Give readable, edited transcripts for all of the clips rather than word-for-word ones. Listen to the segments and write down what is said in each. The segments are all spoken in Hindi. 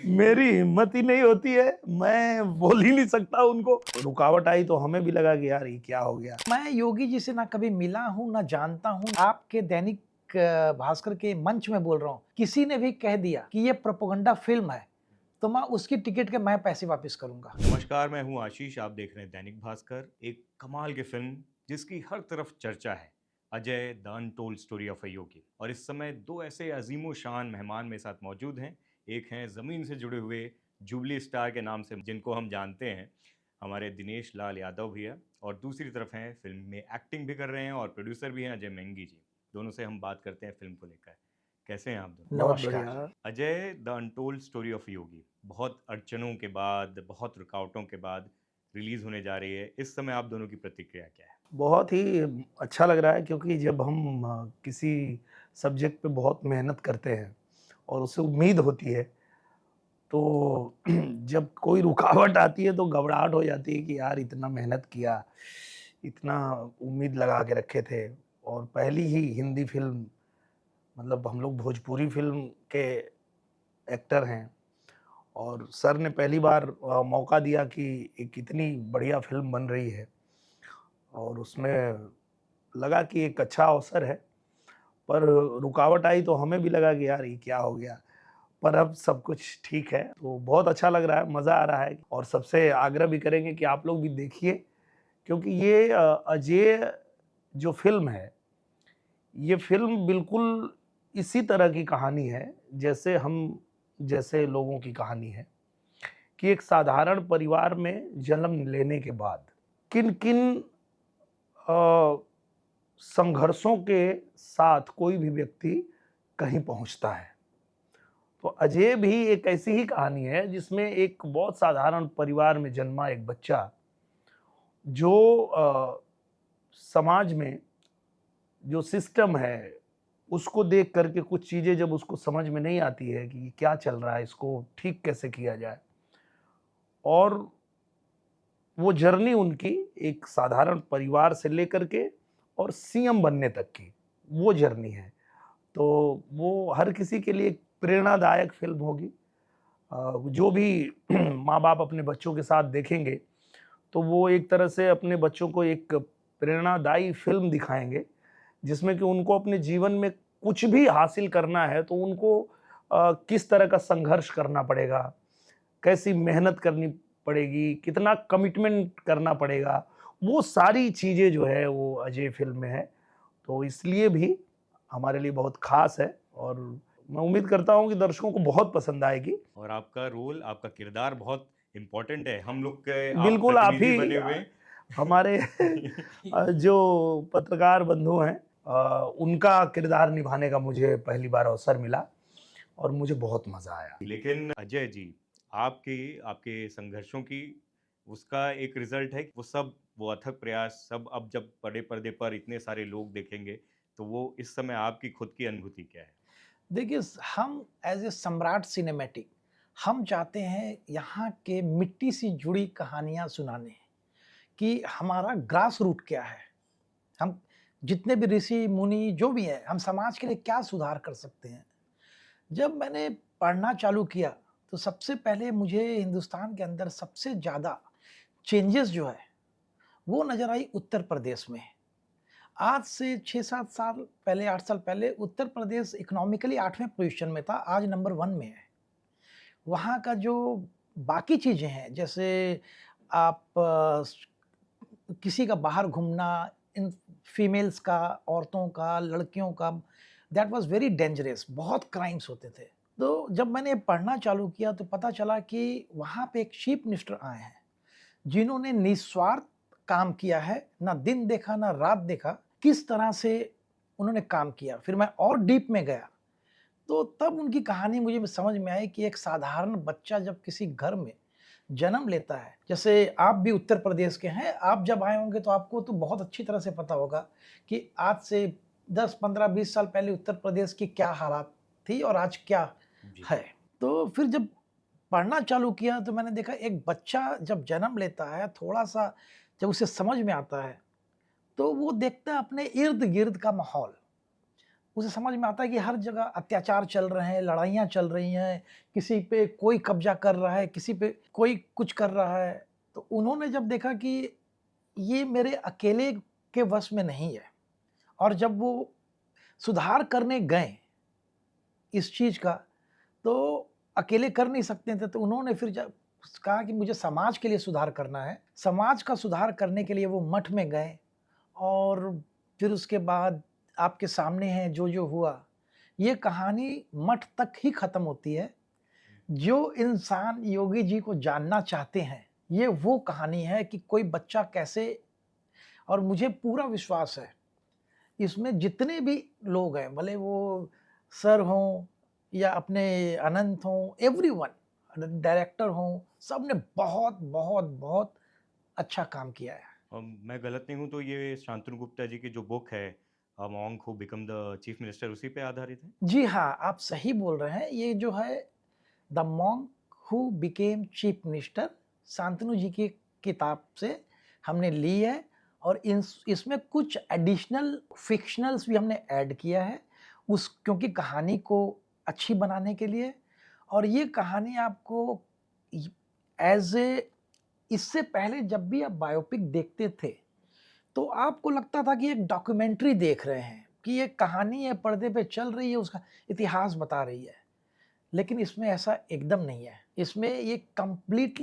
मेरी हिम्मत ही नहीं होती है, मैं बोल ही नहीं सकता उनको। रुकावट आई तो हमें भी लगा कि यार ये क्या हो गया। मैं योगी जी से ना कभी मिला हूँ, ना जानता हूँ। आपके दैनिक भास्कर के मंच में बोल रहा हूँ, किसी ने भी कह दिया कि ये प्रोपेगेंडा फ़िल्म है, तो मैं उसकी टिकट के मैं पैसे वापस करूँगा। नमस्कार, मैं हूं आशीष। आप देख रहे हैं दैनिक भास्कर। एक कमाल की फिल्म जिसकी हर तरफ चर्चा है, Ajay the untold story of a Yogi. और इस समय दो ऐसे अजीमो शान मेहमान मेरे साथ मौजूद हैं। एक हैं ज़मीन से जुड़े हुए जुबली स्टार के नाम से जिनको हम जानते हैं, हमारे दिनेश लाल यादव भैया। और दूसरी तरफ हैं, फिल्म में एक्टिंग भी कर रहे हैं और प्रोड्यूसर भी हैं, अजय मेंगी जी। दोनों से हम बात करते हैं फिल्म को लेकर। कैसे हैं आप दोनों? बहुत नमस्कार। बढ़िया। Ajay the untold story of Yogi बहुत अड़चनों के बाद, बहुत रुकावटों के बाद रिलीज होने जा रही है। इस समय आप दोनों की प्रतिक्रिया क्या है? बहुत ही अच्छा लग रहा है, क्योंकि जब हम किसी सब्जेक्ट पे बहुत मेहनत करते हैं और उससे उम्मीद होती है, तो जब कोई रुकावट आती है तो घबराहट हो जाती है कि यार इतना मेहनत किया, इतना उम्मीद लगा के रखे थे। और पहली ही हिंदी फ़िल्म, मतलब हम लोग भोजपुरी फ़िल्म के एक्टर हैं, और सर ने पहली बार मौका दिया कि एक इतनी बढ़िया फ़िल्म बन रही है, और उसमें लगा कि एक अच्छा अवसर है। पर रुकावट आई तो हमें भी लगा कि यार ये क्या हो गया। पर अब सब कुछ ठीक है, तो बहुत अच्छा लग रहा है, मज़ा आ रहा है। और सबसे आग्रह भी करेंगे कि आप लोग भी देखिए, क्योंकि ये अजेय जो फ़िल्म है, ये फ़िल्म बिल्कुल इसी तरह की कहानी है, जैसे हम जैसे लोगों की कहानी है, कि एक साधारण परिवार में जन्म लेने के बाद किन-किन अ, संघर्षों के साथ कोई भी व्यक्ति कहीं पहुँचता है। तो अजय भी एक ऐसी ही कहानी है, जिसमें एक बहुत साधारण परिवार में जन्मा एक बच्चा, जो समाज में जो सिस्टम है, उसको देख कर के कुछ चीज़ें जब उसको समझ में नहीं आती है कि ये क्या चल रहा है, इसको ठीक कैसे किया जाए। और वो जर्नी उनकी एक साधारण परिवार से लेकर के और सीएम बनने तक की, वो जर्नी है। तो वो हर किसी के लिए एक प्रेरणादायक फ़िल्म होगी। जो भी माँ-बाप अपने बच्चों के साथ देखेंगे, तो वो एक तरह से अपने बच्चों को एक प्रेरणादायी फ़िल्म दिखाएँगे, जिसमें कि उनको अपने जीवन में कुछ भी हासिल करना है, तो उनको किस तरह का संघर्ष करना पड़ेगा, कैसी मेहनत करनी पड़ेगी, कितना कमिटमेंट करना पड़ेगा, वो सारी चीज़ें जो है वो अजय फ़िल्म में है। तो इसलिए भी हमारे लिए बहुत ख़ास है, और मैं उम्मीद करता हूँ कि दर्शकों को बहुत पसंद आएगी। और आपका रोल, आपका किरदार बहुत इम्पोर्टेंट है। हम लोग के आप बिल्कुल, आप प्रतिनिधि ही बने हुए हमारे जो पत्रकार बंधु हैं, उनका किरदार निभाने का मुझे पहली बार अवसर मिला, और मुझे बहुत मज़ा आया। लेकिन अजय जी, आपके आपके संघर्षों की उसका एक रिजल्ट है कि वो अथक प्रयास सब अब जब बड़े पर्दे पर इतने सारे लोग देखेंगे, तो वो इस समय आपकी खुद की अनुभूति क्या है? देखिए, हम एज़ ए सम्राट सिनेमैटिक, हम चाहते हैं यहाँ के मिट्टी से जुड़ी कहानियाँ सुनाने, कि हमारा ग्रास रूट क्या है? हम जितने भी ऋषि-मुनि जो भी हैं, हम समाज के लिए क्या सुधार कर सकते हैं? जब मैंने पढ़ना चालू किया, तो सबसे पहले मुझे हिंदुस्तान के अंदर सबसे ज़्यादा चेंजेस जो है, वो नज़र आई उत्तर प्रदेश में। आज से 6-7 साल पहले, 8 साल पहले उत्तर प्रदेश इकोनॉमिकली 8वें पोज़ीशन में था, आज नंबर 1 में है। वहाँ का जो बाकी चीज़ें हैं, जैसे आप किसी का बाहर घूमना, इन फीमेल्स का, औरतों का, लड़कियों का, दैट वाज़ वेरी डेंजरस, बहुत क्राइम्स होते थे। तो जब मैंने पढ़ना चालू किया तो पता चला कि वहाँ पे एक चीफ मिनिस्टर आए हैं, जिन्होंने निस्वार्थ काम किया है, ना दिन देखा, ना रात देखा, किस तरह से उन्होंने काम किया। फिर मैं और डीप में गया, तो तब उनकी कहानी मुझे समझ में आई कि एक साधारण बच्चा जब किसी घर में जन्म लेता है, जैसे आप भी उत्तर प्रदेश के हैं, आप जब आए होंगे तो आपको तो बहुत अच्छी तरह से पता होगा कि आज से 10, 15, 20 साल पहले उत्तर प्रदेश की क्या हालात थी और आज क्या जी। है। तो फिर जब पढ़ना चालू किया तो मैंने देखा एक बच्चा जब जन्म लेता है, थोड़ा-सा जब उसे समझ में आता है, तो वो देखता है अपने इर्द-गिर्द का माहौल। उसे समझ में आता है कि हर जगह अत्याचार चल रहे हैं, लड़ाइयाँ चल रही हैं, किसी पे कोई कब्जा कर रहा है, किसी पे कोई कुछ कर रहा है। तो उन्होंने जब देखा कि ये मेरे अकेले के वश में नहीं है, और जब वो सुधार करने गए इस चीज़ का, तो अकेले कर नहीं सकते थे, तो उन्होंने फिर जब कहा कि मुझे समाज के लिए सुधार करना है। समाज का सुधार करने के लिए वो मठ में गए, और फिर उसके बाद आपके सामने है जो हुआ। ये कहानी मठ तक ही ख़त्म होती है। जो इंसान योगी जी को जानना चाहते हैं, ये वो कहानी है कि कोई बच्चा कैसे, और मुझे पूरा विश्वास है इसमें जितने भी लोग हैं, भले वो सर हों या अपने अनंत हों, एवरीवन, डायरेक्टर हों, सब ने बहुत बहुत बहुत अच्छा काम किया है। मैं गलत नहीं हूँ तो ये शांतनु गुप्ता जी की जो बुक है monk who become the chief minister उसी पे आधारित है? जी हाँ, आप सही बोल रहे हैं। ये जो है the monk who became chief minister, Shantanu ji की किताब से हमने ली है, और इसमें कुछ एडिशनल फिक्शनल्स भी हमने ऐड किया है उस, क्योंकि कहानी को अच्छी बनाने के लिए। और ये कहानी आपको एज ए, इससे पहले जब भी आप बायोपिक देखते थे तो आपको लगता था कि एक डॉक्यूमेंट्री देख रहे हैं, कि एक कहानी है पर्दे पे चल रही है, उसका इतिहास बता रही है। लेकिन इसमें ऐसा एकदम नहीं है। इसमें ये कंप्लीट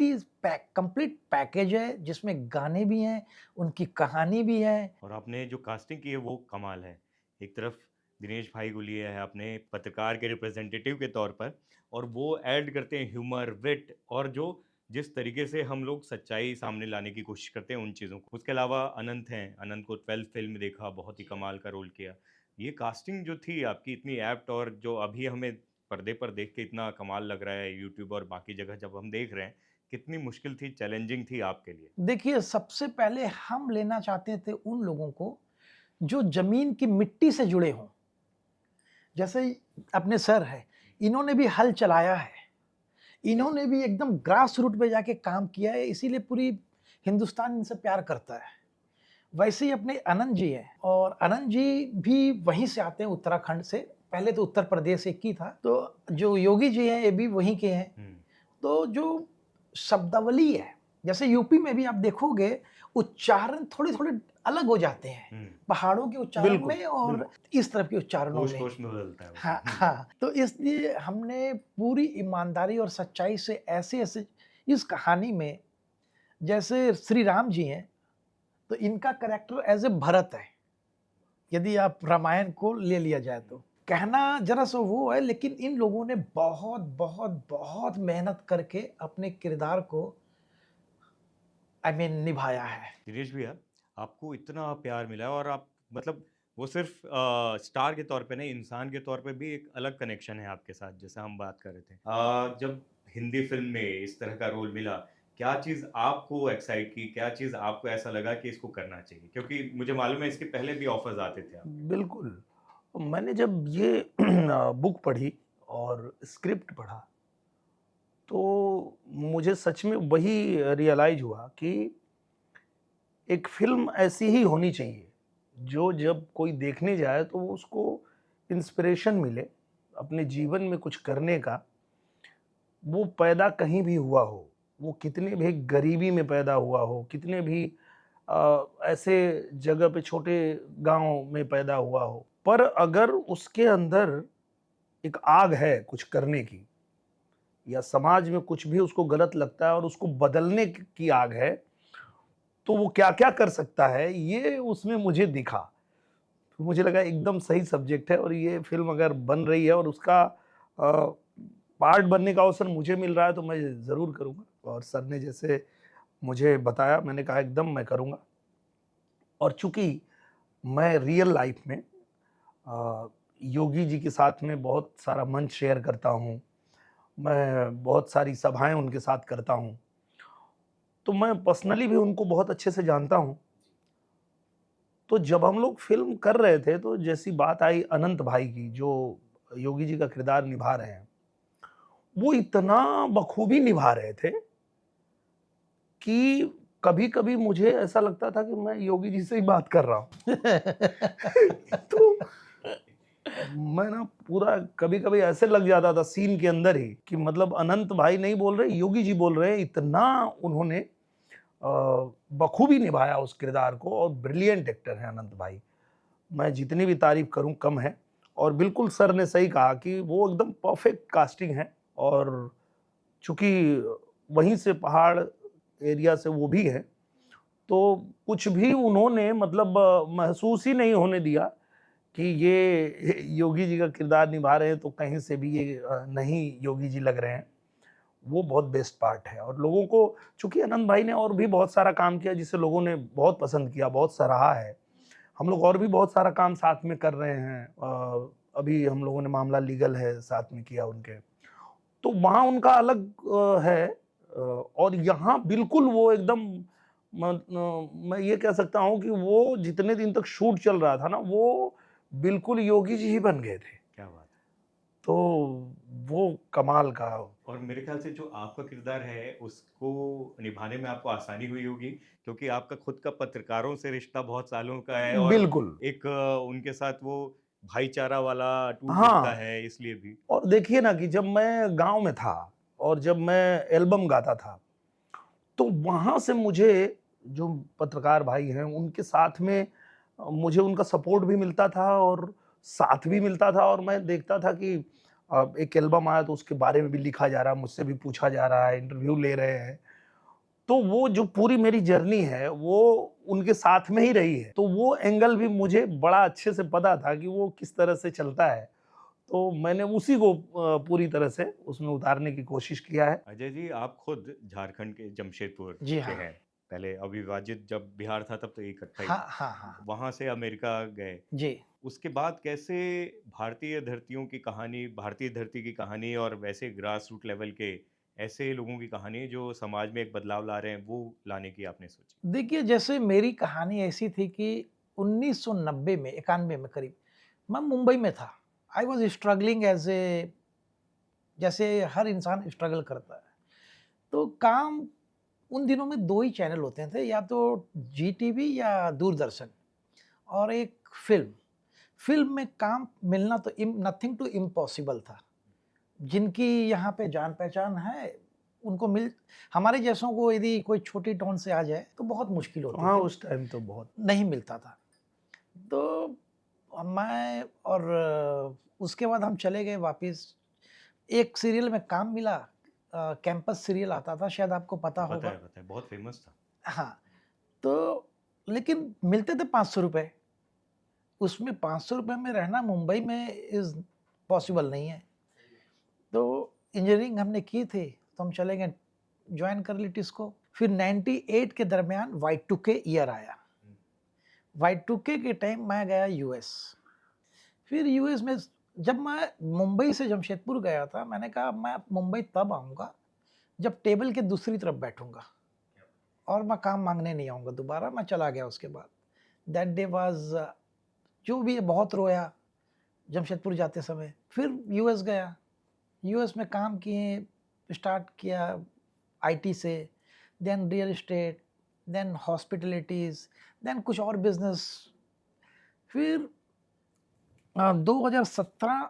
पैकेज है, जिसमें गाने भी हैं, उनकी कहानी भी है। और आपने जो कास्टिंग की है वो कमाल है। एक तरफ दिनेश भाई को लिया है आपने पत्रकार के रिप्रेजेंटेटिव के तौर पर, और वो ऐड करते हैं ह्यूमर, विट, और जो जिस तरीके से हम लोग सच्चाई सामने लाने की कोशिश करते हैं उन चीज़ों को। उसके अलावा अनंत हैं, अनंत को 12 फिल्म देखा, बहुत ही कमाल का रोल किया। ये कास्टिंग जो थी आपकी इतनी एप्ट, और जो अभी हमें पर्दे पर देख के इतना कमाल लग रहा है यूट्यूब और बाकी जगह जब हम देख रहे हैं, कितनी मुश्किल थी, चैलेंजिंग थी आपके लिए? देखिए, सबसे पहले हम लेना चाहते थे उन लोगों को जो ज़मीन की मिट्टी से जुड़े हों। जैसे अपने सर हैं, इन्होंने भी हल चलाया है, इन्होंने भी एकदम ग्रास रूट पे जाके काम किया है, इसीलिए पूरी हिंदुस्तान इनसे प्यार करता है। वैसे ही अपने अनंत जी हैं, और अनंत जी भी वहीं से आते हैं, उत्तराखंड से। पहले तो उत्तर प्रदेश एक ही था, तो जो योगी जी हैं ये भी वहीं के हैं। तो जो शब्दावली है, जैसे यूपी में भी आप देखोगे उच्चारण थोड़े थोड़े अलग हो जाते हैं, पहाड़ों के उच्चारण बिल्कुल, में और बिल्कुल। इस तरफ के उच्चारणों कोश में। कोश में बदलता है वो। हाँ हाँ, तो इसलिए हमने पूरी ईमानदारी और सच्चाई से ऐसे ऐसे इस कहानी में, जैसे श्री राम जी हैं तो इनका कैरेक्टर एज ए भरत है, यदि आप रामायण को ले लिया जाए तो। कहना जरा सा वो है, लेकिन इन लोगों ने बहुत बहुत बहुत मेहनत करके अपने किरदार को निभाया है। दिनेश भैया, आपको इतना प्यार मिला है, और आप मतलब वो सिर्फ स्टार के तौर पे नहीं, इंसान के तौर पे भी एक अलग कनेक्शन है आपके साथ, जैसे हम बात कर रहे थे। जब हिंदी फिल्म में इस तरह का रोल मिला, क्या चीज़ आपको एक्साइट की, क्या चीज़ आपको ऐसा लगा कि इसको करना चाहिए? क्योंकि मुझे मालूम है इसके पहले भी ऑफर्स आते थे आपके। बिल्कुल। मैंने जब ये बुक पढ़ी और स्क्रिप्ट पढ़ा, तो मुझे सच में वही रियलाइज़ हुआ कि एक फ़िल्म ऐसी ही होनी चाहिए, जो जब कोई देखने जाए तो वो उसको इंस्पिरेशन मिले, अपने जीवन में कुछ करने का। वो पैदा कहीं भी हुआ हो, वो कितने भी गरीबी में पैदा हुआ हो, कितने भी ऐसे जगह पे छोटे गाँव में पैदा हुआ हो, पर अगर उसके अंदर एक आग है कुछ करने की, या समाज में कुछ भी उसको गलत लगता है और उसको बदलने की आग है, तो वो क्या-क्या कर सकता है, ये उसमें मुझे दिखा। तो मुझे लगा एकदम सही सब्जेक्ट है, और ये फ़िल्म अगर बन रही है और उसका पार्ट बनने का अवसर मुझे मिल रहा है तो मैं ज़रूर करूँगा। और सर ने जैसे मुझे बताया, मैंने कहा एकदम मैं करूँगा। और चूँकि मैं रियल लाइफ़ में योगी जी के साथ में बहुत सारा मंच शेयर करता हूँ, मैं बहुत सारी सभाएँ उनके साथ करता हूँ, तो मैं पर्सनली भी उनको बहुत अच्छे से जानता हूँ। तो जब हम लोग फ़िल्म कर रहे थे, तो जैसी बात आई अनंत भाई की, जो योगी जी का किरदार निभा रहे हैं, वो इतना बखूबी निभा रहे थे कि कभी-कभी मुझे ऐसा लगता था कि मैं योगी जी से ही बात कर रहा हूँ। तो मैं ना पूरा कभी-कभी ऐसे लग जाता था सीन के अंदर ही कि मतलब अनंत भाई नहीं बोल रहे, योगी जी बोल रहे हैं। इतना उन्होंने बखूबी निभाया उस किरदार को और ब्रिलियंट एक्टर हैं अनंत भाई। मैं जितनी भी तारीफ़ करूँ कम है और बिल्कुल सर ने सही कहा कि वो एकदम परफेक्ट कास्टिंग है और चूँकि वहीं से पहाड़ एरिया से वो भी हैं, तो कुछ भी उन्होंने मतलब महसूस ही नहीं होने दिया कि ये योगी जी का किरदार निभा रहे हैं तो कहीं से भी ये नहीं योगी जी लग रहे हैं। वो बहुत बेस्ट पार्ट है और लोगों को चूँकि अनंत भाई ने और भी बहुत सारा काम किया जिसे लोगों ने बहुत पसंद किया, बहुत सराहा है। हम लोग और भी बहुत सारा काम साथ में कर रहे हैं। अभी हम लोगों ने मामला लीगल है साथ में किया उनके। तो वहाँ उनका अलग है और यहाँ बिल्कुल वो एकदम मैं ये कह सकता हूँ कि वो जितने दिन तक शूट चल रहा था ना, वो बिल्कुल योगी जी ही बन गए थे। क्या बात है। तो वो कमाल का और मेरे ख्याल से जो आपका किरदार है उसको निभाने में आपको आसानी हुई होगी, क्योंकि आपका खुद का पत्रकारों से रिश्ता बहुत सालों का है और बिल्कुल। एक उनके साथ वो भाईचारा वाला टूट उठता हाँ, है, इसलिए भी। और देखिए ना कि जब मैं गाँव में था और जब मैं एल्बम गाता था, तो वहाँ से मुझे जो पत्रकार भाई हैं, उनके साथ में मुझे उनका सपोर्ट भी मिलता था और साथ भी मिलता था और मैं देखता था कि एक एल्बम आया तो उसके बारे में भी लिखा जा रहा है, मुझसे भी पूछा जा रहा है, इंटरव्यू ले रहे हैं। तो वो जो पूरी मेरी जर्नी है, वो उनके साथ में ही रही है। तो वो एंगल भी मुझे बड़ा अच्छे से पता था कि वो किस तरह से चलता है। तो मैंने उसी को पूरी तरह से उसमें उतारने की कोशिश किया है। अजय जी, आप खुद झारखंड के जमशेदपुर जी के हाँ। हैं। पहले अविभाजित जब बिहार था तब तो इकट्ठा ही हाँ, था। हाँ, हाँ। वहाँ से अमेरिका गए। जी। उसके बाद कैसे भारतीय धरतियों की कहानी, भारतीय धरती की कहानी और वैसे ग्रास रूट लेवल के ऐसे लोगों की कहानी जो समाज में एक बदलाव ला रहे हैं, वो लाने की आपने सोची? देखिए, जैसे मेरी कहानी ऐसी थी कि 1990 में 91 में करीब, मैं मुंबई में था। I was struggling as a जैसे हर इंसान स्ट्रगल करता है। तो काम उन दिनों में 2 ही चैनल होते थे, या तो जीटीवी या दूरदर्शन और एक फ़िल्म। फ़िल्म में काम मिलना तो नथिंग टू इम्पॉसिबल था। जिनकी यहाँ पे जान-पहचान है, उनको मिल हमारे जैसों को यदि कोई छोटी टाउन से आ जाए, तो बहुत मुश्किल तो होती हाँ, थी, उस टाइम तो बहुत नहीं मिलता था। तो मैं और उसके बाद हम चले गए वापस। एक सीरियल में काम मिला, कैंपस सीरियल आता था, शायद आपको पता होगा। पता है, बहुत फेमस था। हाँ, तो लेकिन मिलते थे ₹500। उसमें ₹500 में रहना मुंबई में इज़ पॉसिबल नहीं है। तो इंजीनियरिंग हमने की थी, तो हम चले गए, जॉइन कर ली टिस्को। फिर 98 के दरमियान Y2K ईयर आया। Y2K के टाइम मैं गया यूएस। फिर यूएस में जब मैं मुंबई से जमशेदपुर गया था, मैंने कहा मैं मुंबई तब आऊँगा जब टेबल के दूसरी तरफ बैठूँगा और मैं काम माँगने नहीं आऊँगा दोबारा। मैं चला गया उसके बाद। दैट डे वाज़ जो भी है, बहुत रोया जमशेदपुर जाते समय। फिर यूएस गया, यूएस में काम किए, स्टार्ट किया आईटी से, then real estate, then hospitalities, then कुछ और बिज़नेस। फिर 2017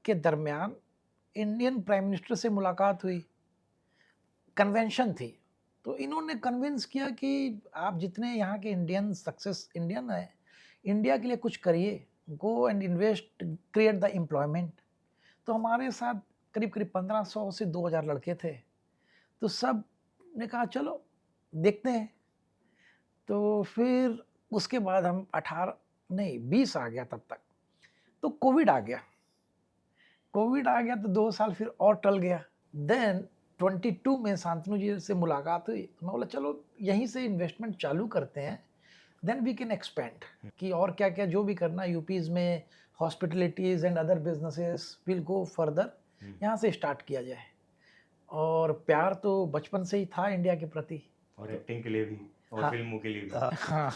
के दरमियान इंडियन प्राइम मिनिस्टर से मुलाकात हुई, कन्वेंशन थी। तो इन्होंने कन्विंस किया कि आप जितने यहाँ के इंडियन सक्सेस इंडियन हैं, इंडिया के लिए कुछ करिए, go and invest, create the employment. तो हमारे साथ करीब-करीब 1500 से 2000 लड़के थे। तो सब ने कहा चलो देखते हैं। तो फिर उसके बाद हम 18 नहीं 20 आ गया तब तक। तो कोविड आ गया। कोविड आ गया तो 2 साल फिर और टल गया। देन 22 में शांतनु जी से मुलाकात हुई। तो मैं बोला चलो यहीं से इन्वेस्टमेंट चालू करते हैं, देन वी कैन एक्सपेंड कि और क्या-क्या जो भी करना यूपीज़ में hospitalities and other businesses will go further, यहाँ से स्टार्ट किया जाए। और प्यार तो बचपन से ही था इंडिया के प्रति। और एक्टिंग के लिए भी और हाँ। फिल्मों के लिए भी। हाँ,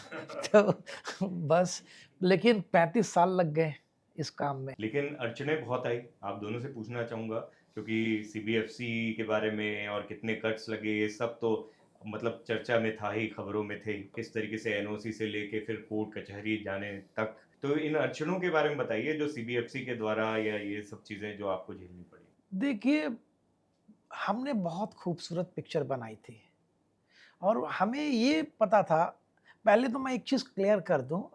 तो बस लेकिन 35 साल लग गए इस काम में। लेकिन अड़चनें बहुत आई। आप दोनों से पूछना चाहूँगा, क्योंकि सीबीएफसी के बारे में और कितने कट्स लगे, ये सब तो मतलब चर्चा में था ही, खबरों में थे। किस तरीके से एनओसी से लेके फिर कोर्ट कचहरी जाने तक तो इन अड़चनों के बारे में बताइए जो सीबीएफसी के द्वारा या ये सब चीजें जो आपको झेलनी पड़ी। देखिए, हमने बहुत खूबसूरत पिक्चर बनाई थी और हमें ये पता था, पहले तो मैं एक चीज़ क्लियर कर दूँ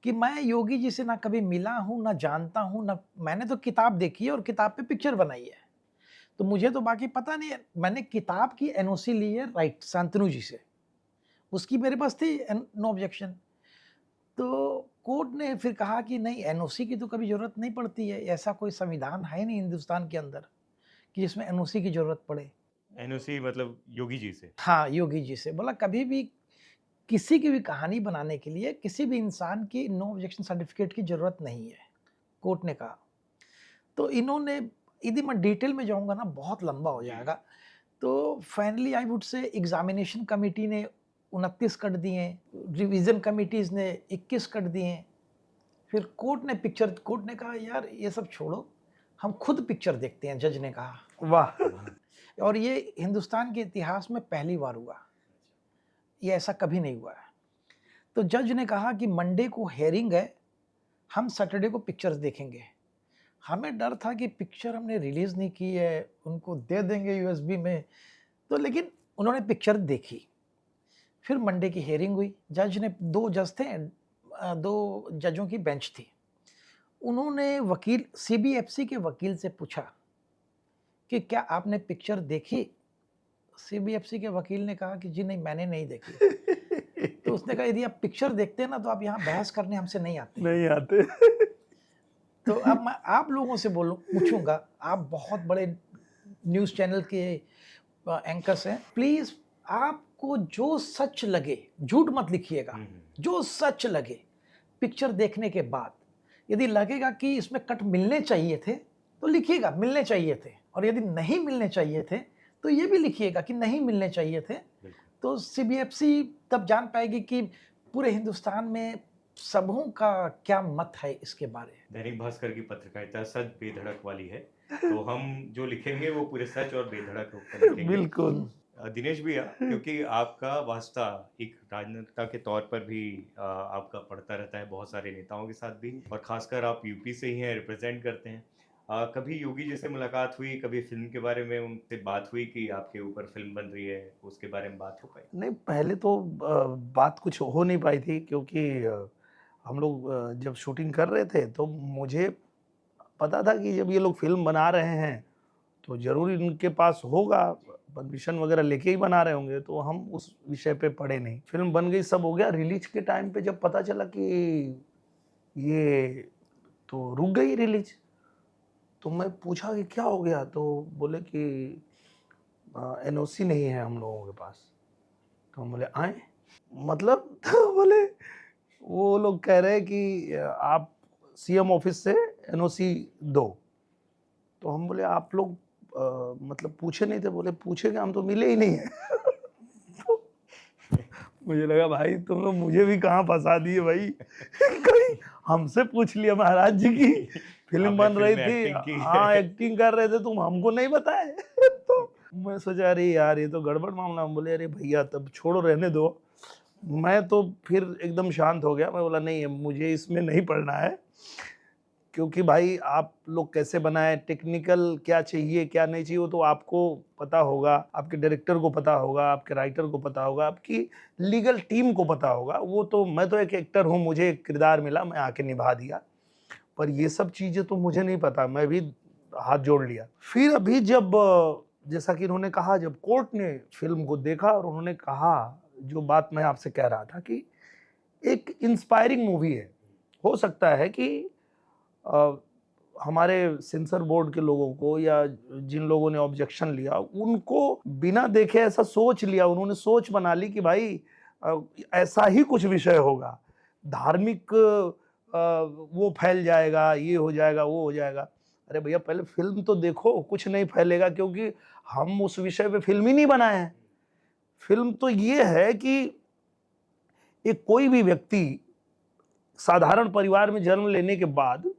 कि मैं योगी जी से ना कभी मिला हूँ, ना जानता हूँ, ना मैंने तो किताब देखी है और किताब पे पिक्चर बनाई है। तो मुझे तो बाकी पता नहीं है। मैंने किताब की एनओसी ली है राइट शांतनु जी से, उसकी मेरे पास थी नो ऑब्जेक्शन। तो कोर्ट ने फिर कहा कि नहीं, एनओसी की तो कभी ज़रूरत नहीं पड़ती है, ऐसा कोई संविधान है नहीं हिंदुस्तान के अंदर कि जिसमें एनओसी की ज़रूरत पड़े। एनओसी मतलब योगी जी से? हाँ, योगी जी से। बोला कभी भी किसी की भी कहानी बनाने के लिए किसी भी इंसान की नो ऑब्जेक्शन सर्टिफिकेट की ज़रूरत नहीं है, कोर्ट ने कहा। तो इन्होंने, यदि मैं डिटेल में जाऊँगा ना बहुत लंबा हो जी। जाएगा। तो finally I would say examination committee ने 29 कट दिए, रिवीज़न कमिटीज़ ने 21 कट दिए। फिर कोर्ट ने कहा यार ये सब छोड़ो, हम खुद पिक्चर देखते हैं, जज ने कहा। वाह। और ये हिंदुस्तान के इतिहास में पहली बार हुआ, ये ऐसा कभी नहीं हुआ है। तो जज ने कहा कि मंडे को हियरिंग है, हम सैटरडे को पिक्चर्स देखेंगे। हमें डर था कि पिक्चर हमने रिलीज़ नहीं की है, उनको दे देंगे यूएसबी में, तो लेकिन उन्होंने पिक्चर देखी। फिर मंडे की हियरिंग हुई, जज ने 2 जज थे, 2 जजों की बेंच थी। उन्होंने वकील सीबीएफसी के वकील से पूछा कि क्या आपने पिक्चर देखी? सीबीएफसी के वकील ने कहा कि जी नहीं, मैंने नहीं देखी। तो उसने कहा यदि आप पिक्चर देखते हैं ना तो आप यहाँ बहस करने हमसे नहीं आते। नहीं आते। तो अब मैं आप लोगों से पूछूंगा, आप बहुत बड़े न्यूज़ चैनल के एंकर्स हैं, प्लीज़ आपको जो सच लगे, झूठ मत लिखिएगा, जो सच लगे पिक्चर देखने के बाद, यदि लगेगा कि इसमें कट मिलने चाहिए थे तो लिखिएगा मिलने चाहिए थे, और यदि नहीं मिलने चाहिए थे तो ये भी लिखिएगा कि नहीं मिलने चाहिए थे। तो सीबीएफसी तब जान पाएगी कि पूरे हिंदुस्तान में सबों का क्या मत है इसके बारे में। दैनिक भास्कर की पत्रकारिता सच बेधड़क वाली है, तो हम जो लिखेंगे वो पूरे सच और बेधड़क होकर लिखेंगे। बिल्कुल। दिनेश भैया, क्योंकि आपका वास्ता एक राजनेता के तौर पर भी आपका पड़ता रहता है बहुत सारे नेताओं के साथ भी, और खासकर आप यूपी से ही हैं, रिप्रेजेंट करते हैं। कभी योगी जी से मुलाकात हुई, कभी फिल्म के बारे में उनसे बात हुई कि आपके ऊपर फिल्म बन रही है, उसके बारे में बात हो पाई? नहीं, पहले तो बात कुछ हो नहीं पाई थी क्योंकि हम लोग जब शूटिंग कर रहे थे तो मुझे पता था कि जब ये लोग फिल्म बना रहे हैं तो ज़रूर इनके पास होगा, परमिशन वगैरह लेके ही बना रहे होंगे, तो हम उस विषय पे पड़े नहीं। फिल्म बन गई, सब हो गया। रिलीज के टाइम पे जब पता चला कि ये तो रुक गई रिलीज, तो मैं पूछा कि क्या हो गया, तो बोले कि एनओसी नहीं है हम लोगों के पास। तो हम बोले आए, मतलब तो बोले वो लोग कह रहे हैं कि आप सीएम ऑफिस से एनओसी दो। तो हम बोले आप लोग मतलब पूछे नहीं थे? बोले पूछेंगे, हम तो मिले ही नहीं है। तो मुझे लगा भाई तुम लोग मुझे भी कहाँ फंसा दिए भाई। कहीं हमसे पूछ लिया महाराज जी की फिल्म बन रही थी, हाँ एक्टिंग कर रहे थे, तुम हमको नहीं बताए। तो मैं सोचा अरे यार ये तो गड़बड़ मामला। हम बोले अरे भैया तब छोड़ो, रहने दो। मैं तो फिर एकदम शांत हो गया। मैं बोला नहीं, मुझे इसमें नहीं पढ़ना है, क्योंकि भाई आप लोग कैसे बनाए, टेक्निकल क्या चाहिए क्या नहीं चाहिए वो तो आपको पता होगा, आपके डायरेक्टर को पता होगा, आपके राइटर को पता होगा, आपकी लीगल टीम को पता होगा। वो तो मैं तो एक एक्टर हूँ, मुझे एक किरदार मिला, मैं आके निभा दिया, पर ये सब चीज़ें तो मुझे नहीं पता। मैं भी हाथ जोड़ लिया। फिर अभी जब जैसा कि इन्होंने कहा, जब कोर्ट ने फिल्म को देखा और उन्होंने कहा जो बात मैं आपसे कह रहा था कि एक इंस्पायरिंग मूवी है, हो सकता है कि हमारे सेंसर बोर्ड के लोगों को या जिन लोगों ने ऑब्जेक्शन लिया उनको बिना देखे ऐसा सोच लिया, उन्होंने सोच बना ली कि भाई ऐसा ही कुछ विषय होगा, धार्मिक वो फैल जाएगा, ये हो जाएगा, वो हो जाएगा। अरे भैया पहले फिल्म तो देखो, कुछ नहीं फैलेगा, क्योंकि हम उस विषय पे फिल्म ही नहीं बनाए हैं। फिल्म तो ये है कि एक कोई भी व्यक्ति साधारण परिवार में जन्म लेने के बाद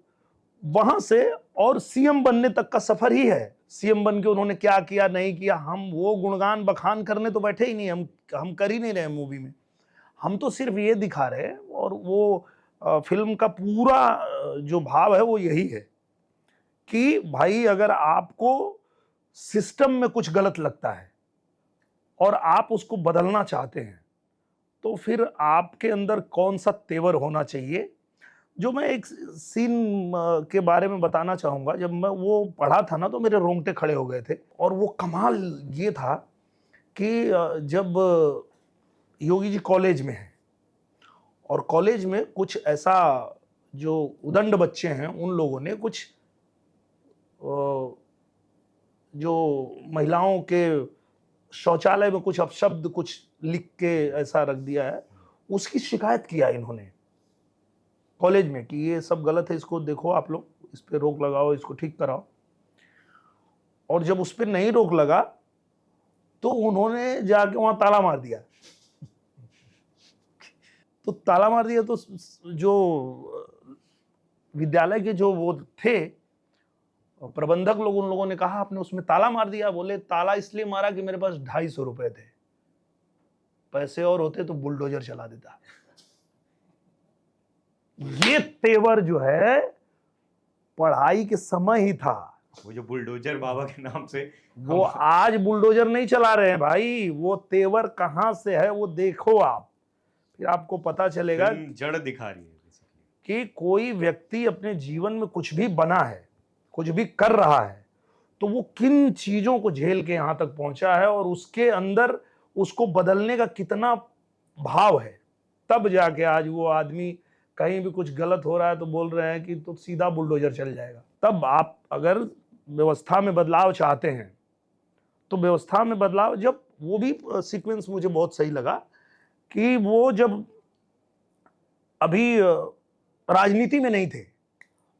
वहां से और सीएम बनने तक का सफर ही है। सीएम बन के उन्होंने क्या किया नहीं किया, हम वो गुणगान बखान करने तो बैठे ही नहीं, हम कर ही नहीं रहे मूवी में। हम तो सिर्फ ये दिखा रहे हैं, और वो फिल्म का पूरा जो भाव है वो यही है कि भाई अगर आपको सिस्टम में कुछ गलत लगता है और आप उसको बदलना चाहते हैं तो फिर आपके अंदर कौन सा तेवर होना चाहिए। जो मैं एक सीन के बारे में बताना चाहूँगा, जब मैं वो पढ़ा था ना तो मेरे रोंगटे खड़े हो गए थे। और वो कमाल ये था कि जब योगी जी कॉलेज में हैं और कॉलेज में कुछ ऐसा जो उदंड बच्चे हैं उन लोगों ने कुछ जो महिलाओं के शौचालय में कुछ अपशब्द कुछ लिख के ऐसा रख दिया है, उसकी शिकायत किया इन्होंने कॉलेज में कि ये सब गलत है, इसको देखो आप लोग, इस पे रोक लगाओ, इसको ठीक कराओ। और जब उस पर नहीं रोक लगा तो उन्होंने जाके वहां ताला मार दिया। तो ताला मार दिया तो जो विद्यालय के जो वो थे प्रबंधक लोग, उन लोगों ने कहा आपने उसमें ताला मार दिया। बोले ताला इसलिए मारा कि मेरे पास 250 रुपए थे, पैसे और होते तो बुलडोजर चला देता। ये तेवर जो है पढ़ाई के समय ही था। वो जो बुलडोजर बाबा के नाम से वो आज बुलडोजर नहीं चला रहे हैं भाई, वो तेवर कहां से है वो देखो आप, फिर आपको पता चलेगा जड़ दिखा रही है कि कोई व्यक्ति अपने जीवन में कुछ भी बना है, कुछ भी कर रहा है, तो वो किन चीजों को झेल के यहां तक पहुंचा है और उसके अंदर उसको बदलने का कितना भाव है। तब जाके आज वो आदमी कहीं भी कुछ गलत हो रहा है तो बोल रहे हैं कि तो सीधा बुलडोजर चल जाएगा। तब आप अगर व्यवस्था में बदलाव चाहते हैं तो व्यवस्था में बदलाव, जब वो भी सीक्वेंस मुझे बहुत सही लगा कि वो जब अभी राजनीति में नहीं थे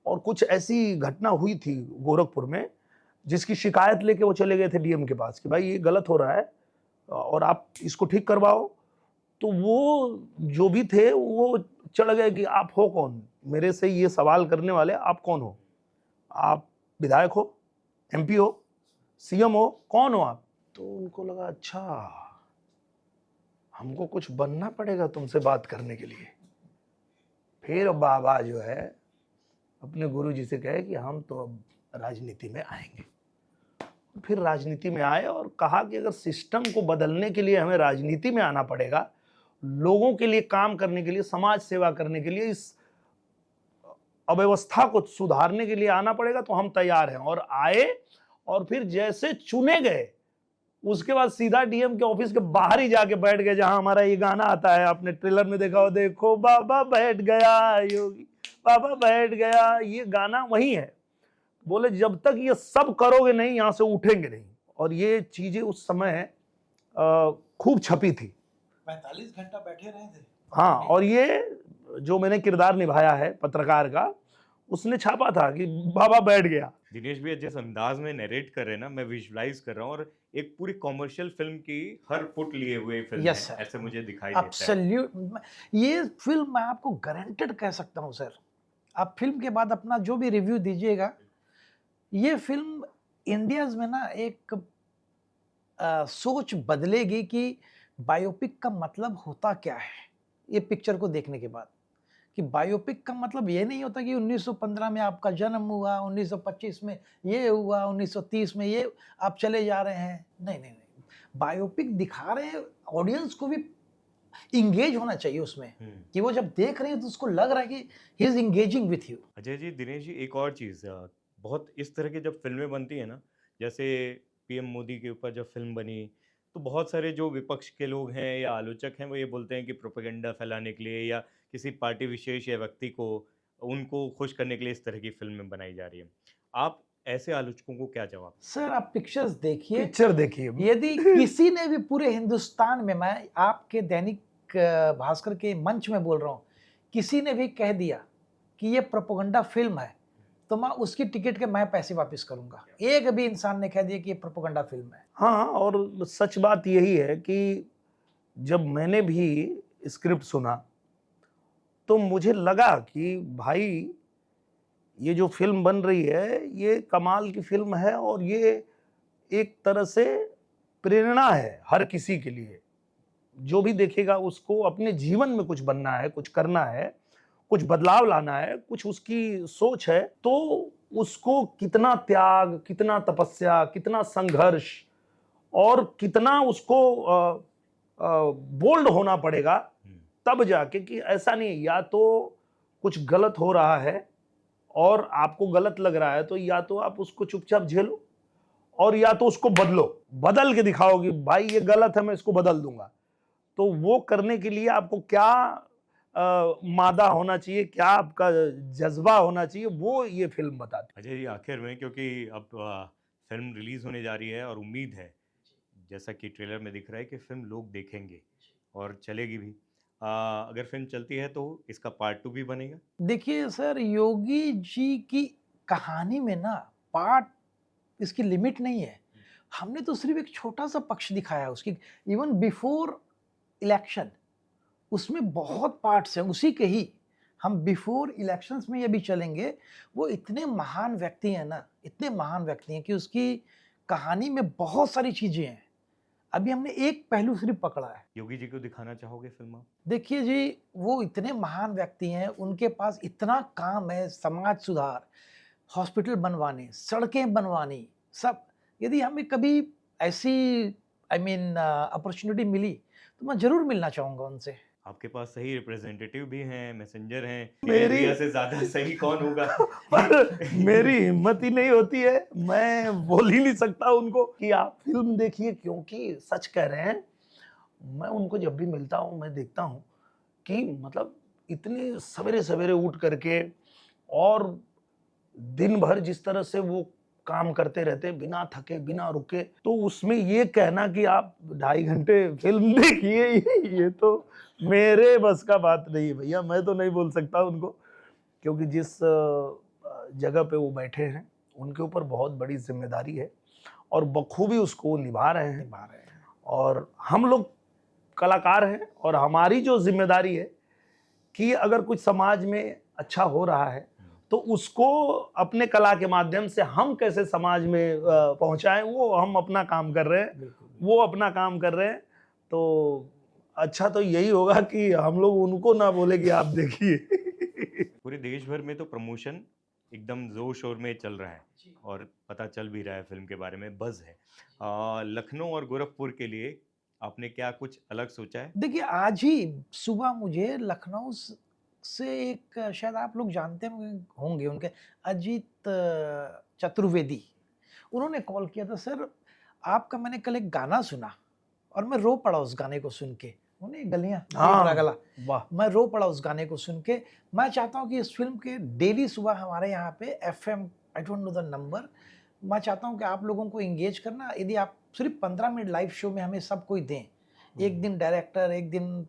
और कुछ ऐसी घटना हुई थी गोरखपुर में जिसकी शिकायत लेके वो चले गए थे डीएम के पास कि भाई ये गलत हो रहा है और आप इसको ठीक करवाओ। तो वो जो भी थे वो चढ़ गए कि आप हो कौन, मेरे से ये सवाल करने वाले, आप कौन हो, आप विधायक हो, एमपी हो, सीएम हो, कौन हो आप। तो उनको लगा अच्छा हमको कुछ बनना पड़ेगा तुमसे बात करने के लिए। फिर बाबा जो है अपने गुरु जी से कहे कि हम तो अब राजनीति में आएंगे। फिर राजनीति में आए और कहा कि अगर सिस्टम को बदलने के लिए हमें राजनीति में आना पड़ेगा, लोगों के लिए काम करने के लिए, समाज सेवा करने के लिए, इस अव्यवस्था को सुधारने के लिए आना पड़ेगा तो हम तैयार हैं। और आए और फिर जैसे चुने गए उसके बाद सीधा डीएम के ऑफिस के बाहर ही जाके बैठ गए जहां हमारा ये गाना आता है, आपने ट्रेलर में देखा हो, देखो बाबा बैठ गया योगी, बाबा बैठ गया, ये गाना वही है। बोले जब तक ये सब करोगे नहीं यहां से उठेंगे नहीं। और ये चीजें उस समय खूब छपी थी। 45 घंटा बैठे रहे थे। हाँ, और ये जो मैंने किरदार निभाया है पत्रकार का, उसने छापा था कि बाबा बैठ गया। दिनेश भैया जिस अंदाज में नरेट कर रहे हैं ना, मैं विजुलाइज कर रहा हूँ और एक पूरी कॉमर्शियल फिल्म की हर फुट लिए हुए फिल्म Yes, है, sir. ऐसे मुझे दिखाई देता है। एब्सोल्यूट, ये फिल्म मैं आपको गारंटेड कह सकता हूँ सर। आप फिल्म के बाद अपना जो भी रिव्यू दीजिएगा, ये फिल्म इंडियाज में ना एक सोच बदलेगी कि बायोपिक का मतलब होता क्या है। ये पिक्चर को देखने के बाद कि बायोपिक का मतलब ये नहीं होता कि 1915 में आपका जन्म हुआ, 1925 में ये हुआ, 1930 में ये, आप चले जा रहे हैं। नहीं नहीं नहीं, बायोपिक दिखा रहे हैं, ऑडियंस को भी इंगेज होना चाहिए उसमें कि वो जब देख रहे हैं तो उसको लग रहा है कि he is engaging with you. Ajay ji, Dinesh ji, एक और चीज़, बहुत इस तरह की जब फिल्में बनती है ना, जैसे पीएम मोदी के ऊपर जब फिल्म बनी तो बहुत सारे जो विपक्ष के लोग हैं या आलोचक हैं वो ये बोलते हैं कि प्रोपेगेंडा फैलाने के लिए या किसी पार्टी विशेष या व्यक्ति को उनको खुश करने के लिए इस तरह की फिल्में बनाई जा रही है। आप ऐसे आलोचकों को क्या जवाब? सर आप पिक्चर्स देखिए, पिक्चर देखिए, यदि किसी ने भी पूरे हिंदुस्तान में, मैं आपके दैनिक भास्कर के मंच में बोल रहा हूँ, किसी ने भी कह दिया कि ये प्रोपेगेंडा फिल्म है तो मैं उसकी टिकट के मैं पैसे वापस करूंगा। एक भी इंसान ने कह दिया कि ये प्रोपेगेंडा फिल्म है। हाँ, और सच बात यही है कि जब मैंने भी स्क्रिप्ट सुना तो मुझे लगा कि भाई ये जो फिल्म बन रही है ये कमाल की फिल्म है और ये एक तरह से प्रेरणा है हर किसी के लिए। जो भी देखेगा उसको अपने जीवन में कुछ बनना है, कुछ करना है, कुछ बदलाव लाना है, कुछ उसकी सोच है, तो उसको कितना त्याग, कितना तपस्या, कितना संघर्ष और कितना उसको बोल्ड होना पड़ेगा, तब जाके कि ऐसा नहीं, या तो कुछ गलत हो रहा है और आपको गलत लग रहा है तो या तो आप उसको चुपचाप झेलो और या तो उसको बदलो, बदल के दिखाओ कि भाई ये गलत है, मैं इसको बदल दूंगा। तो वो करने के लिए आपको क्या मादा होना चाहिए, क्या आपका जज्बा होना चाहिए, वो ये फिल्म बताती है। अजय जी, आखिर में क्योंकि अब फिल्म रिलीज होने जा रही है और उम्मीद है, जैसा कि ट्रेलर में दिख रहा है, कि फिल्म लोग देखेंगे और चलेगी भी। अगर फिल्म चलती है तो इसका पार्ट 2 भी बनेगा? देखिए सर, योगी जी की कहानी में ना पार्ट इसकी लिमिट नहीं है। हमने तो सिर्फ एक छोटा सा पक्ष दिखाया उसकी। इवन बिफोर इलेक्शन उसमें बहुत पार्ट्स हैं उसी के ही। हम बिफोर इलेक्शंस में ये भी चलेंगे। वो इतने महान व्यक्ति हैं ना, इतने महान व्यक्ति हैं कि उसकी कहानी में बहुत सारी चीजें हैं। अभी हमने एक पहलू सिर्फ पकड़ा है। योगी जी को दिखाना चाहोगे फिल्म आप? देखिए जी, वो इतने महान व्यक्ति हैं, उनके पास इतना काम है, समाज सुधार, हॉस्पिटल बनवाने, सड़कें बनवानी, सब। यदि हमें कभी ऐसी अपॉर्चुनिटी मिली तो मैं जरूर मिलना चाहूंगा उनसे। आपके पास सही रिप्रेजेंटेटिव भी हैं, मैसेंजर हैं, मेरी- मीडिया से ज्यादा सही कौन होगा? पर मेरी हिम्मत ही नहीं होती है, मैं बोल ही नहीं सकता उनको कि आप फिल्म देखिए, क्योंकि सच कह रहे हैं, मैं उनको जब भी मिलता हूँ मैं देखता हूँ कि मतलब इतने सवेरे सवेरे उठ करके और दिन भर जिस तरह से वो काम करते रहते बिना थके बिना रुके, तो उसमें ये कहना कि आप 2.5 घंटे फिल्म देखिए, ये तो मेरे बस का बात नहीं है भैया। मैं तो नहीं बोल सकता उनको, क्योंकि जिस जगह पे वो बैठे हैं उनके ऊपर बहुत बड़ी जिम्मेदारी है और बखूबी उसको वो निभा रहे हैं। और हम लोग कलाकार हैं और हमारी जो जिम्मेदारी है कि अगर कुछ समाज में अच्छा हो रहा है तो उसको अपने कला के माध्यम से हम कैसे समाज में पहुंचाएं, वो हम अपना काम कर रहे हैं, वो अपना काम कर रहे हैं। तो अच्छा तो यही होगा कि हम लोग उनको ना बोले कि आप देखिए। पूरे देश भर में तो प्रमोशन एकदम जोर शोर में चल रहा है और पता चल भी रहा है, फिल्म के बारे में बज़ है। लखनऊ और गोरखपुर के लिए आपने क्या कुछ अलग सोचा है? देखिए, आज ही सुबह मुझे लखनऊ से एक, शायद आप लोग जानते होंगे, उनके अजीत चतुर्वेदी, उन्होंने कॉल किया था। सर, आपका मैंने कल एक गाना सुना और मैं रो पड़ा उस गाने को सुन के। उन्हें गलियां गला, वाह, मैं रो पड़ा उस गाने को सुन के। मैं चाहता हूं कि इस फिल्म के डेली सुबह हमारे यहाँ पे FM, I don't know the number, मैं चाहता हूं कि आप लोगों को एंगेज करना। यदि आप सिर्फ 15 मिनट लाइव शो में हमें सब कोई दें, एक दिन डायरेक्टर, एक दिन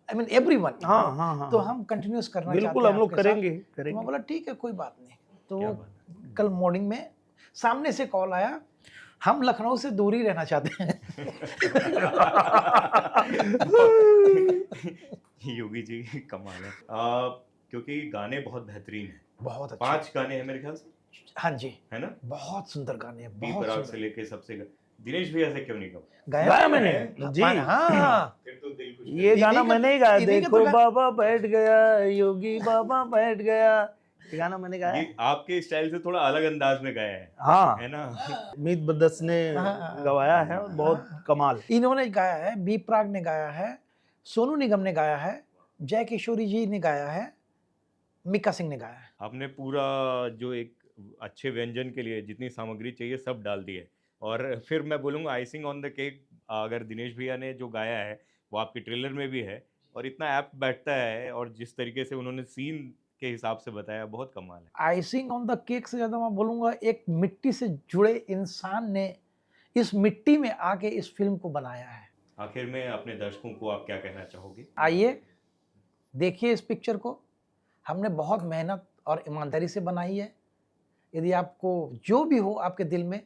एवरीवन, हाँ, तो हम कंटिन्यूस करना चाहते हैं। बिल्कुल हम लोग आपके साथ। करेंगे तो मैं करेंगे। बोला ठीक है, कोई बात नहीं। तो क्या बात है। कल मॉर्निंग में सामने से कॉल आया, हम लखनऊ से दूर ही रहना चाहते हैं। योगी जी कमाल है। क्योंकि गाने बहुत बेहतरीन हैं। बहुत अच्छा। 5 गाने हैं मेरे ख्याल से, हाँ जी, है ना? बहुत सुंदर गाने हैं, बी बहुत पराग से सुंदर। लेके सबसे दिनेश भैया से क्यों नहीं गाया? गाया मैंने जी, हाँ, फिर तो दिल खुश। ये गाना इन्हीं का- मैंने ही गाया। इन्हीं का तो देखो बाबा बैठ गया, योगी बाबा बैठ गया, ये गाना मैंने गाया। ये आपके स्टाइल से थोड़ा अलग अंदाज में गाया है हाँ, ना? मीत बदस ने हाँ, गवाया है और बहुत कमाल। इन्होंने गाया है, बी प्राग ने गाया है, सोनू निगम ने गाया है, जय किशोरी जी ने गाया है, मिक्का सिंह ने गाया है। आपने पूरा जो एक अच्छे व्यंजन के लिए जितनी सामग्री चाहिए सब डाल दी है। और फिर मैं बोलूँगा आइसिंग ऑन द केक, अगर दिनेश भैया ने जो गाया है वो आपके ट्रेलर में भी है और इतना ऐप्ट बैठता है, और जिस तरीके से उन्होंने सीन के हिसाब से बताया, बहुत कमाल है। आइसिंग ऑन द केक से ज़्यादा मैं बोलूँगा एक मिट्टी से जुड़े इंसान ने इस मिट्टी में आके इस फिल्म को बनाया है। आखिर में अपने दर्शकों को आप क्या कहना चाहोगे? आइए देखिए इस पिक्चर को, हमने बहुत मेहनत और ईमानदारी से बनाई है। यदि आपको जो भी हो आपके दिल में,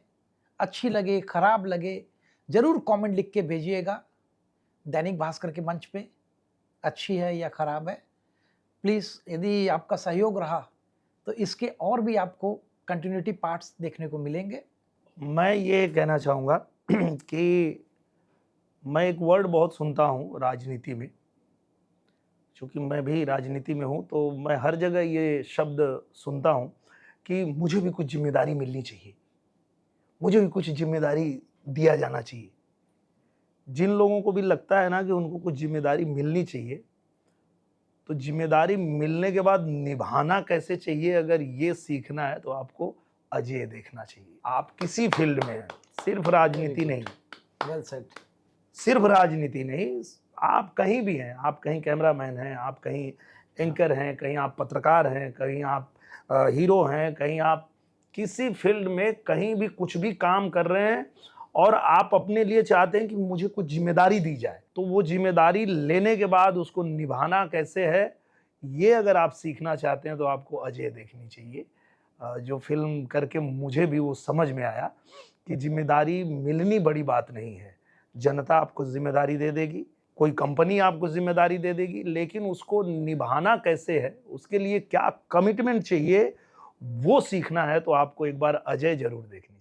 अच्छी लगे खराब लगे, ज़रूर कमेंट लिख के भेजिएगा दैनिक भास्कर के मंच पे, अच्छी है या ख़राब है। प्लीज़, यदि आपका सहयोग रहा तो इसके और भी आपको कंटिन्यूटी पार्ट्स देखने को मिलेंगे। मैं ये कहना चाहूँगा कि मैं एक वर्ड बहुत सुनता हूँ राजनीति में, चूँकि मैं भी राजनीति में हूँ, तो मैं हर जगह ये शब्द सुनता हूँ कि मुझे भी कुछ ज़िम्मेदारी मिलनी चाहिए, मुझे भी कुछ ज़िम्मेदारी दिया जाना चाहिए। जिन लोगों को भी लगता है ना कि उनको कुछ ज़िम्मेदारी मिलनी चाहिए, तो ज़िम्मेदारी मिलने के बाद निभाना कैसे चाहिए, अगर ये सीखना है तो आपको अजय देखना चाहिए। आप किसी फ़ील्ड में हैं, सिर्फ़ राजनीति नहीं, वेल सेड। सिर्फ़ राजनीति नहीं, आप कहीं भी हैं, आप कहीं कैमरामैन हैं, आप कहीं एंकर हैं, कहीं आप पत्रकार हैं, कहीं आप हीरो हैं, कहीं आप किसी फ़ील्ड में कहीं भी कुछ भी काम कर रहे हैं और आप अपने लिए चाहते हैं कि मुझे कुछ ज़िम्मेदारी दी जाए, तो वो ज़िम्मेदारी लेने के बाद उसको निभाना कैसे है, ये अगर आप सीखना चाहते हैं तो आपको अजय देखनी चाहिए। जो फ़िल्म करके मुझे भी वो समझ में आया कि ज़िम्मेदारी मिलनी बड़ी बात नहीं है। जनता आपको ज़िम्मेदारी दे देगी, कोई कंपनी आपको ज़िम्मेदारी दे देगी, लेकिन उसको निभाना कैसे है, उसके लिए क्या कमिटमेंट चाहिए, वो सीखना है तो आपको एक बार अजय ज़रूर देखनी चाहिए।